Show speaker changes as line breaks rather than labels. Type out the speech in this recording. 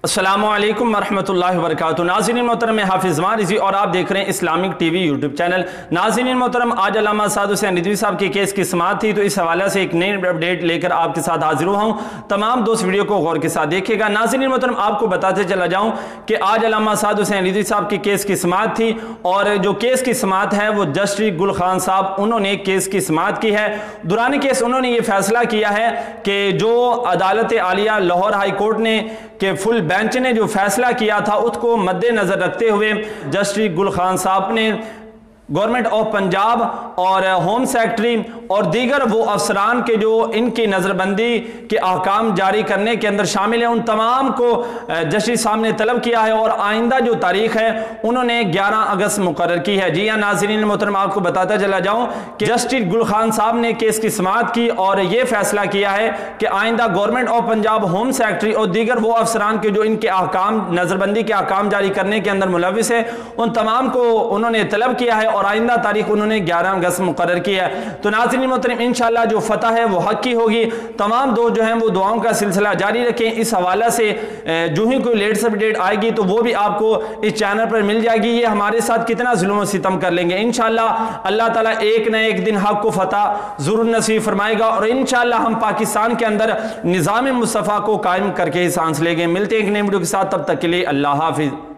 अस्सलामुअलैकुम वरहमतुल्लाहि वबरकातुहू। नाज़रीन मोहतरम, मैं हाफिज़ वारिसी और आप देख रहे हैं इस्लामिक टीवी यूट्यूब चैनल। नाज़रीन मोहतरम, आज अल्लामा साद हुसैन रिज़वी साहब के केस की समाअत थी, तो इस हवाले से एक नई अपडेट लेकर आपके साथ हाजिर हुआ हूँ। तमाम दोस्त वीडियो को गौर के साथ देखिएगा। नाज़रीन मोहतरम, आपको बताते चला जाऊँ कि आज अल्लामा साद हुसैन रिज़वी साहब के केस की समाअत थी और जो केस की समाअत है वो जस्टिस गुल खान साहब उन्होंने केस की समाअत की है। दौरान केस उन्होंने ये फैसला किया है कि जो अदालत आलिया लाहौर हाई कोर्ट ने के फुल बेंच ने जो फैसला किया था उसको मद्देनजर रखते हुए जस्टिस गुल खान साहब ने गवर्नमेंट ऑफ पंजाब और होम सेक्रेटरी और दीगर वो अफसरान के जो इनकी नज़रबंदी के अहकाम जारी करने के अंदर शामिल है उन तमाम को जस्टिस साहब ने तलब किया है और आइंदा जो तारीख है उन्होंने 11 अगस्त मुकर्रर की है। जी हाँ नाज़रीन मोहतरम, आपको बताता चला जाऊँ कि जस्टिस गुल खान साहब ने केस की समाअत की और ये फैसला किया है कि आइंदा government of Punjab home secretary और दीगर वो अफसरान के जो इनके अहकाम नज़रबंदी के अहकाम जारी करने के अंदर मुलविस है उन तमाम को उन्होंने तलब किया है और आइंदा तारीख उन्होंने 11 अगस्त मुकर्रर की है। तो नाज़रीन मोहतरम, इंशाअल्लाह जो फतह है वो हक की होगी। तमाम दोस्त जो हैं वो दुआओं का सिलसिला जारी रखें। इस हवाले से जो ही कोई लेटेस्ट अपडेट आएगी तो वो भी आपको इस चैनल पर मिल जाएगी। ये हमारे साथ कितना जुल्म सितम कर लेंगे, इंशाअल्लाह अल्लाह ताला एक न एक दिन हक को फतह जरूर नसीब फरमाएगा और इंशाअल्लाह हम पाकिस्तान के अंदर निज़ाम मुस्तफ़ा को कायम करके ही सांस लेंगे। मिलते हैं एक नई वीडियो के साथ, तब तक के लिए अल्लाह हाफिज़।